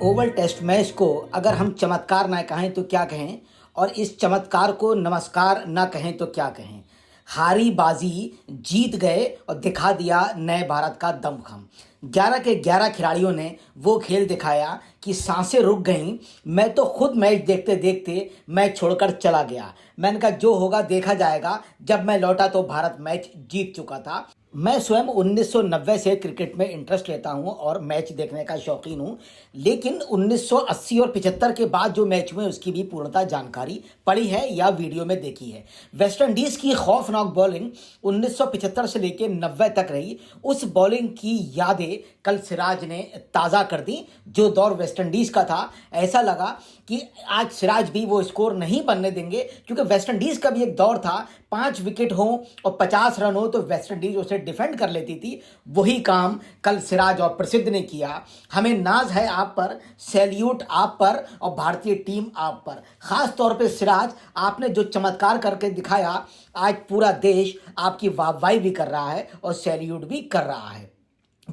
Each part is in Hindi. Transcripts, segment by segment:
ओवल टेस्ट मैच को अगर हम चमत्कार ना कहें तो क्या कहें और इस चमत्कार को नमस्कार ना कहें तो क्या कहें। हारी बाजी जीत गए और दिखा दिया नए भारत का दमखम। 11 के 11 खिलाड़ियों ने वो खेल दिखाया कि सांसें रुक गईं। मैं तो खुद मैच देखते देखते मैच छोड़कर चला गया। मैंने कहा जो होगा देखा जाएगा। जब मैं लौटा तो भारत मैच जीत चुका था। मैं स्वयं 1990 से क्रिकेट में इंटरेस्ट लेता हूं और मैच देखने का शौकीन हूं, लेकिन 1980 और 75 के बाद जो मैच हुए उसकी भी पूर्णतः जानकारी पड़ी है या वीडियो में देखी है। वेस्ट इंडीज की खौफनाक बॉलिंग 1975 से लेकर 90 तक रही। उस बॉलिंग की यादें कल सिराज ने ताज़ा कर दी। जो दौर वेस्ट इंडीज का था, ऐसा लगा कि आज सिराज भी वो स्कोर नहीं बनने देंगे, क्योंकि वेस्ट इंडीज का भी एक दौर था 5 विकेट हो और 50 रन हो तो वेस्ट इंडीज उसे डिफेंड कर लेती थी। वही काम कल सिराज और प्रसिद्ध ने किया। हमें नाज है आप पर, सैल्यूट आप पर और भारतीय टीम आप पर। खास तौर पे सिराज, आपने जो चमत्कार करके दिखाया, आज पूरा देश आपकी वाहवाही भी कर रहा है और सैल्यूट भी कर रहा है।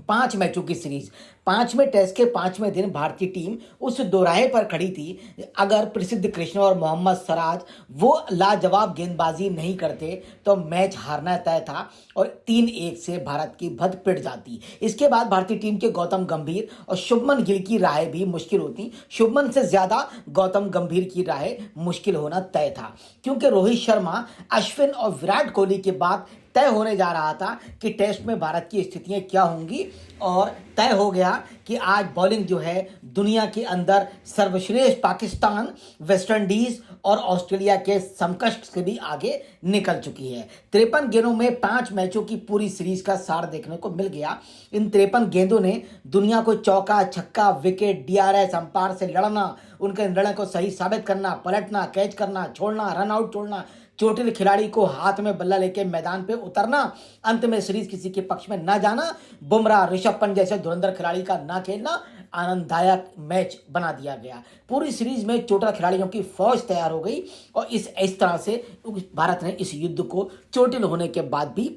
5 मैचों की सीरीज, 5वें टेस्ट के 5वें दिन भारतीय टीम उस दोराहे पर खड़ी थी। अगर प्रसिद्ध कृष्ण और मोहम्मद सिराज वो लाजवाब गेंदबाजी नहीं करते तो मैच हारना तय था और 3-1 से भारत की भद पिट जाती। इसके बाद भारतीय टीम के गौतम गंभीर और शुभमन गिल की राहें भी मुश्किल होती। शुभमन से ज्यादा गौतम गंभीर की राहें मुश्किल होना तय था, क्योंकि रोहित शर्मा, अश्विन और विराट कोहली के बाद तय होने जा रहा था कि टेस्ट में भारत की स्थितियां क्या होंगी। और तय हो गया कि आज बॉलिंग जो है दुनिया के अंदर सर्वश्रेष्ठ पाकिस्तान, वेस्ट इंडीज और ऑस्ट्रेलिया के समकक्ष से भी आगे निकल चुकी है। 53 गेंदों में 5 मैचों की पूरी सीरीज का सार देखने को मिल गया। इन 53 गेंदों ने दुनिया को चौका, छक्का, विकेट, डीआरएस, अंपायर से लड़ना, उनके निर्णय को सही साबित करना, पलटना, कैच करना, छोड़ना, रन आउट छोड़ना, चोटिल खिलाड़ी को हाथ में बल्ला लेके मैदान पे उतरना, अंत में सीरीज किसी के पक्ष में ना जाना, बुमराह, ऋषभ पंत जैसे धुरंधर खिलाड़ी का ना खेलना, आनंददायक मैच बना दिया गया। पूरी सीरीज में चोटिल खिलाड़ियों की फौज तैयार हो गई और इस तरह से भारत ने इस युद्ध को चोटिल होने के बाद भी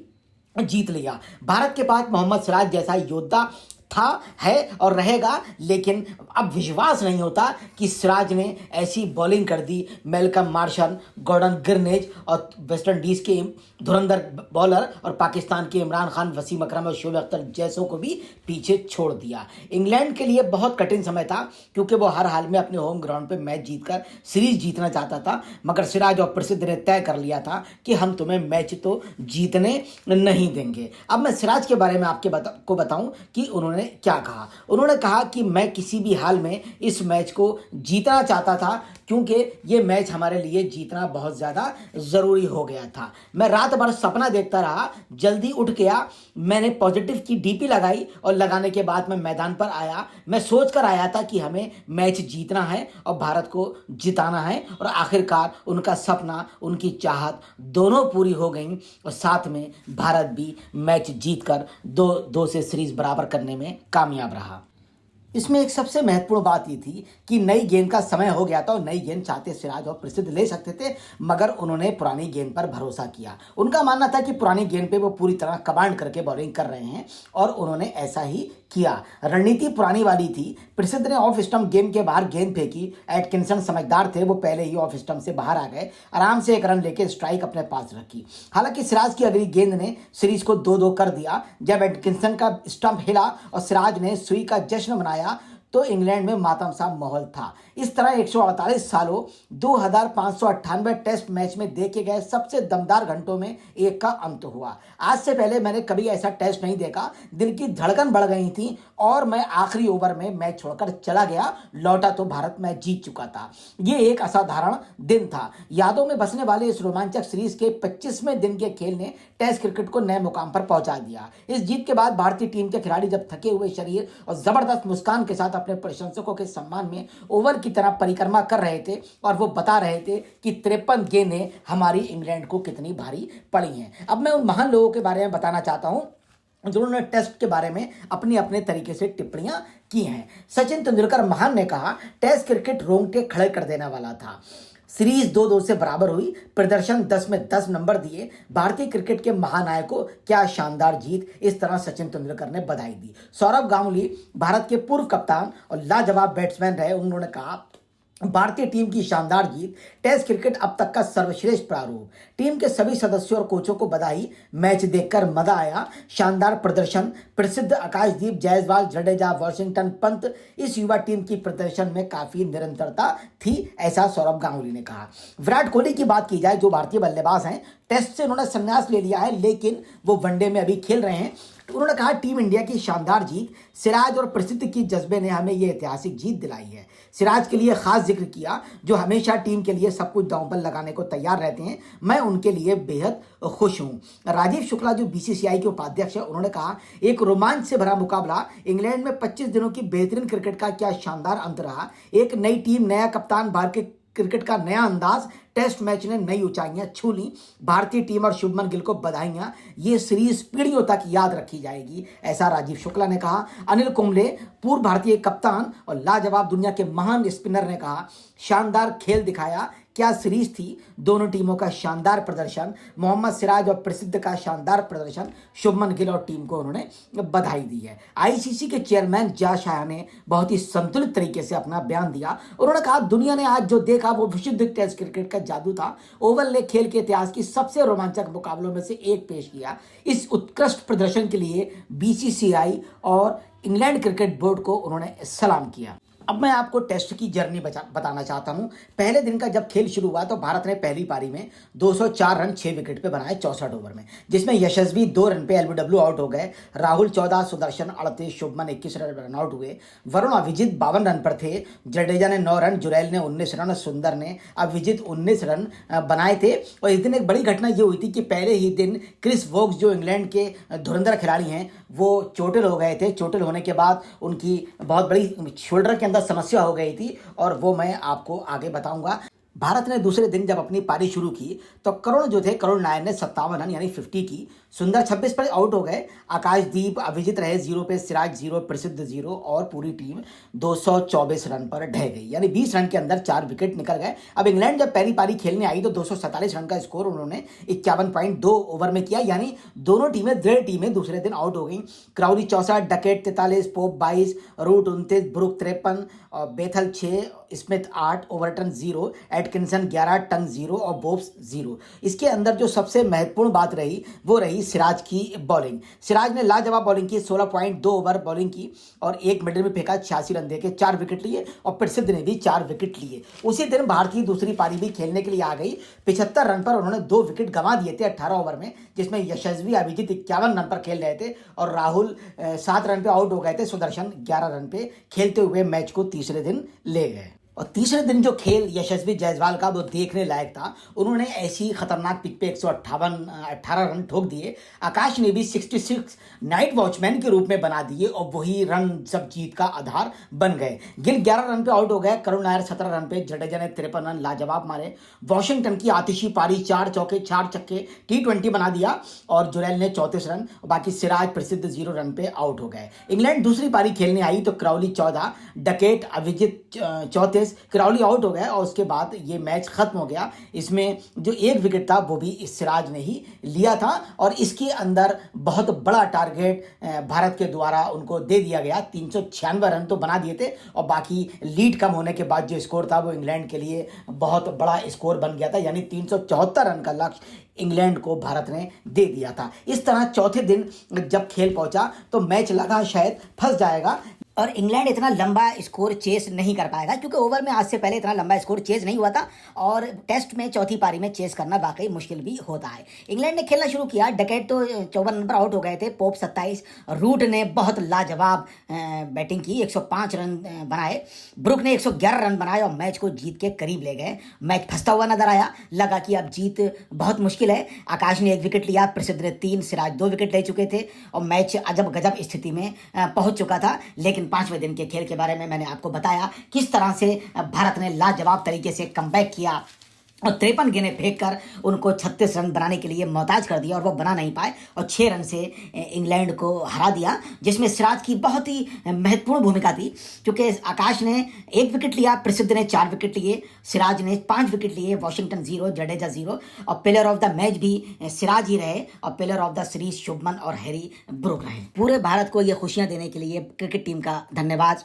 जीत लिया। भारत के पास मोहम्मद सिराज जैसा योद्धा था, है और रहेगा, लेकिन अब विश्वास नहीं होता कि सिराज ने ऐसी बॉलिंग कर दी। मेलकम मार्शल, गॉर्डन गिरनेज और वेस्ट इंडीज के धुरंधर बॉलर और पाकिस्तान के इमरान खान, वसीम अकरम और शोएब अख्तर जैसों को भी पीछे छोड़ दिया। इंग्लैंड के लिए बहुत कठिन समय था, क्योंकि वो हर हाल में अपने होम ग्राउंड पे मैच जीतकर सीरीज जीतना चाहता था, मगर सिराज और प्रसिद्ध ने तय कर लिया था कि हम तुम्हें मैच तो जीतने नहीं देंगे। अब मैं सिराज के बारे में आपको बताऊं कि उन्होंने क्या कहा। उन्होंने कहा कि मैं किसी भी हाल में इस मैच को जीतना चाहता था, क्योंकि ये मैच हमारे लिए जीतना बहुत ज़्यादा ज़रूरी हो गया था। मैं रात भर सपना देखता रहा, जल्दी उठ गया, मैंने पॉजिटिव की डीपी लगाई और लगाने के बाद मैं मैदान पर आया। मैं सोच कर आया था कि हमें मैच जीतना है और भारत को जिताना है, और आखिरकार उनका सपना, उनकी चाहत दोनों पूरी हो गई और साथ में भारत भी मैच जीतकर 2-2 से सीरीज बराबर करने में कामयाब रहा। इसमें एक सबसे महत्वपूर्ण बात ये थी कि नई गेंद का समय हो गया था और नई गेंद चाहते सिराज और प्रसिद्ध ले सकते थे, मगर उन्होंने पुरानी गेंद पर भरोसा किया। उनका मानना था कि पुरानी गेंद पे वो पूरी तरह कमांड करके बॉलिंग कर रहे हैं और उन्होंने ऐसा ही किया। रणनीति पुरानी वाली थी। प्रसिद्ध ने ऑफ स्टंप गेंद के बाहर गेंद फेंकी। एटकिंसन समझदार थे, वो पहले ही ऑफ स्टंप से बाहर आ गए, आराम से 1 रन लेके स्ट्राइक अपने पास रखी। हालांकि सिराज की अगली गेंद ने सीरीज को 2-2 कर दिया। जब एटकिंसन का स्टंप हिला और सिराज ने सुई का जश्न मनाया तो इंग्लैंड में मातम सा माहौल था। इस तरह 148 सालों 2598 टेस्ट मैच में देखे गए सबसे दमदार घंटों में एक का अंत हुआ। आज से पहले मैंने कभी ऐसा टेस्ट नहीं देखा। दिल की धड़कन बढ़ गई थी और मैं आखिरी ओवर में मैच छोड़कर चला गया। लौटा तो भारत मैच जीत चुका था। ये एक असाधारण दिन था। यादों में बसने वाले इस रोमांचक सीरीज के 25वें दिन के खेल ने टेस्ट क्रिकेट को नए मुकाम पर पहुंचा दिया। इस जीत के बाद भारतीय टीम के खिलाड़ी जब थके हुए शरीर और जबरदस्त मुस्कान के साथ अपने प्रशंसकों के सम्मान में ओवर की तरह परिक्रमा कर रहे थे और वो बता रहे थे कि 53 गेंदें हमारी इंग्लैंड को कितनी भारी पड़ी हैं। अब मैं उन महान लोगों के बारे में बताना चाहता हूं जिन्होंने टेस्ट के बारे में अपने अपने तरीके से टिप्पणियां की हैं। सचिन तेंदुलकर महान ने कहा, टेस्ट क्रिकेट रोंगटे खड़े कर देने वाला था। सीरीज 2-2 से बराबर हुई। प्रदर्शन 10 में 10 नंबर दिए। भारतीय क्रिकेट के महानायक को क्या शानदार जीत, इस तरह सचिन तेंदुलकर ने बधाई दी। सौरव गांगुली भारत के पूर्व कप्तान और लाजवाब बैट्समैन रहे। उन्होंने कहा, भारतीय टीम की शानदार जीत, टेस्ट क्रिकेट अब तक का सर्वश्रेष्ठ प्रारूप। टीम के सभी सदस्यों और कोचों को बधाई। मैच देखकर मजा आया, शानदार प्रदर्शन। प्रसिद्ध आकाशदीप, जायसवाल, जडेजा, वॉशिंगटन, पंत, इस युवा टीम की प्रदर्शन में काफी निरंतरता थी, ऐसा सौरव गांगुली ने कहा। विराट कोहली की बात की जाए, जो भारतीय बल्लेबाज हैं, टेस्ट से उन्होंने संन्यास ले लिया है, लेकिन वो वनडे में अभी खेल रहे हैं। उन्होंने कहा, टीम इंडिया की शानदार जीत, सिराज और प्रसिद्ध की जज्बे ने हमें ये ऐतिहासिक जीत दिलाई है। सिराज के लिए खास जिक्र किया, जो हमेशा टीम के लिए सब कुछ दांव पर लगाने को तैयार रहते हैं। मैं उनके लिए बेहद खुश हूं। राजीव शुक्ला, जो बीसीसीआई के उपाध्यक्ष है, उन्होंने कहा, एक रोमांच से भरा मुकाबला। इंग्लैंड में 25 दिनों की बेहतरीन क्रिकेट का क्या शानदार अंत रहा। एक नई टीम, नया कप्तान, भारतीय क्रिकेट का नया अंदाज। टेस्ट मैच ने नई ऊंचाइयां छू ली। भारतीय टीम और शुभमन गिल को बधाइयां। ये सीरीज पीढ़ियों तक याद रखी जाएगी, ऐसा राजीव शुक्ला ने कहा। अनिल कुंबले, पूर्व भारतीय कप्तान और लाजवाब दुनिया के महान स्पिनर, ने कहा, शानदार खेल दिखाया। क्या सीरीज थी, दोनों टीमों का शानदार प्रदर्शन। मोहम्मद सिराज और प्रसिद्ध का शानदार प्रदर्शन। शुभमन गिल और टीम को उन्होंने बधाई दी है। आईसीसी के चेयरमैन जॉश शाह ने बहुत ही संतुलित तरीके से अपना बयान दिया। उन्होंने कहा, दुनिया ने आज जो देखा वो विशुद्ध टेस्ट क्रिकेट का जादू था। ओवल ने खेल के इतिहास की सबसे रोमांचक मुकाबलों में से एक पेश किया। इस उत्कृष्ट प्रदर्शन के लिए बीसीसीआई और इंग्लैंड क्रिकेट बोर्ड को उन्होंने सलाम किया। अब मैं आपको टेस्ट की जर्नी बताना चाहता हूं। पहले दिन का जब खेल शुरू हुआ तो भारत ने पहली पारी में 204 रन 6 विकेट पे बनाए 64 ओवर में, जिसमें यशस्वी 2 रन पे एलबीडब्ल्यू आउट हो गए। राहुल 14, सुदर्शन 38, शुभमन 21 रन आउट हुए। वरुण अभिजीत 52 रन पर थे। जडेजा ने 9 रन, जुरैल ने 19 रन और सुंदर ने अभिजीत 19 रन बनाए थे। और इस दिन एक बड़ी घटना ये हुई थी कि पहले ही दिन क्रिस वोक्स, जो इंग्लैंड के धुरंधर खिलाड़ी हैं, वो चोटिल हो गए थे। चोटिल होने के बाद उनकी बहुत बड़ी शोल्डर के अंदर समस्या हो गई थी, और वो मैं आपको आगे बताऊंगा। भारत ने दूसरे दिन जब अपनी पारी शुरू की तो करुण नायर ने 57 रन यानी 50 की। सुंदर 26 पर आउट हो गए। आकाशदीप, अभिजीत रहे 0 पे, सिराज 0, प्रसिद्ध 0 और पूरी टीम 224 रन पर ढह गई, यानी 20 रन के अंदर 4 विकेट निकल गए। अब इंग्लैंड जब पहली पारी खेलने आई तो 247 रन का स्कोर उन्होंने 51.2 ओवर में किया, यानी दोनों टीमें, दृढ़ टीमें दूसरे दिन आउट हो गई। Crawley 64, Duckett 43, Pope 22, Root 29, Brook 53 और Bethell 6, Smith 8, Overton 0, Atkinson 11, Tongue 0 और बोब्स 0। इसके अंदर जो सबसे महत्वपूर्ण बात रही वो रही सिराज की बॉलिंग। सिराज ने लाजवाब बॉलिंग की, 16.2 ओवर बॉलिंग की और एक मिडल में फेंका, 86 रन देके 4 विकेट लिए और प्रसिद्ध ने भी 4 विकेट लिए। उसी दिन भारतीय दूसरी पारी भी खेलने के लिए आ गई। 75 रन पर उन्होंने 2 विकेट गंवा दिए थे 18 ओवर में, जिसमें यशस्वी अभिजीत 51 रन पर खेल रहे थे और राहुल 7 रन पे आउट हो गए थे। सुदर्शन 11 रन पे खेलते हुए मैच को तीसरे दिन ले गए। और तीसरे दिन जो खेल यशस्वी जायसवाल का, वो देखने लायक था। उन्होंने ऐसी खतरनाक पिच पे 118 रन ठोक दिए। आकाश ने भी 66 नाइट वॉचमैन के रूप में बना दिए और वही रन सब जीत का आधार बन गए। गिल 11 रन पे आउट हो गए। करुण नायर 17 रन पे, जडेजा ने 53 रन लाजवाब मारे। वॉशिंगटन की आतिशी पारी, 4 चौके 4 छक्के, T20 बना दिया और जुरैल ने 34 रन, बाकी सिराज, प्रसिद्ध 0 रन पे आउट हो गए। इंग्लैंड दूसरी पारी खेलने आई तो Crawley 14, Duckett, Abhijit 34, Crawley out हो गया और उसके बाद ये मैच खत्म हो गया। इसमें जो एक विकेट था वो भी सिराज ने ही लिया था और इसके अंदर बहुत बड़ा टारगेट भारत के द्वारा उनको दे दिया गया। 396 रन तो बना दिए थे और बाकी लीड कम होने के बाद जो स्कोर था वो इंग्लैंड के लिए बहुत बड़ा स्कोर बन गया था, यानी 374 रन का लक्ष्य इंग्लैंड को भारत ने दे दिया था। इस तरह चौथे दिन जब खेल पहुंचा तो मैच लगा शायद फंस जाएगा और इंग्लैंड इतना लंबा स्कोर चेस नहीं कर पाएगा, क्योंकि ओवर में आज से पहले इतना लंबा स्कोर चेस नहीं हुआ था और टेस्ट में चौथी पारी में चेस करना वाकई मुश्किल भी होता है। इंग्लैंड ने खेलना शुरू किया। डकेट तो 54 रन पर आउट हो गए थे, पोप 27, रूट ने बहुत लाजवाब बैटिंग की, 105 रन बनाए। ब्रुक ने 111 रन बनाए और मैच को जीत के करीब ले गए। मैच फंसता हुआ नजर आया, लगा कि अब जीत बहुत मुश्किल है। आकाश ने 1 विकेट लिया, प्रसिद्ध ने 3, सिराज 2 विकेट ले चुके थे और मैच अजब गजब स्थिति में पहुंच चुका था। लेकिन 5वें दिन के खेल के बारे में मैंने आपको बताया किस तरह से भारत ने लाजवाब तरीके से कमबैक किया और 53 गेंदें फेंक कर उनको 36 रन बनाने के लिए मोहताज कर दिया और वो बना नहीं पाए और 6 रन से इंग्लैंड को हरा दिया, जिसमें सिराज की बहुत ही महत्वपूर्ण भूमिका थी, क्योंकि आकाश ने 1 विकेट लिया, प्रसिद्ध ने 4 विकेट लिए, सिराज ने 5 विकेट लिए, वॉशिंगटन 0, जडेजा 0 और प्लेयर ऑफ द मैच भी सिराज ही रहे और player of the series Shubman और हैरी ब्रूक रहे। पूरे भारत को ये खुशियां देने के लिए क्रिकेट टीम का धन्यवाद।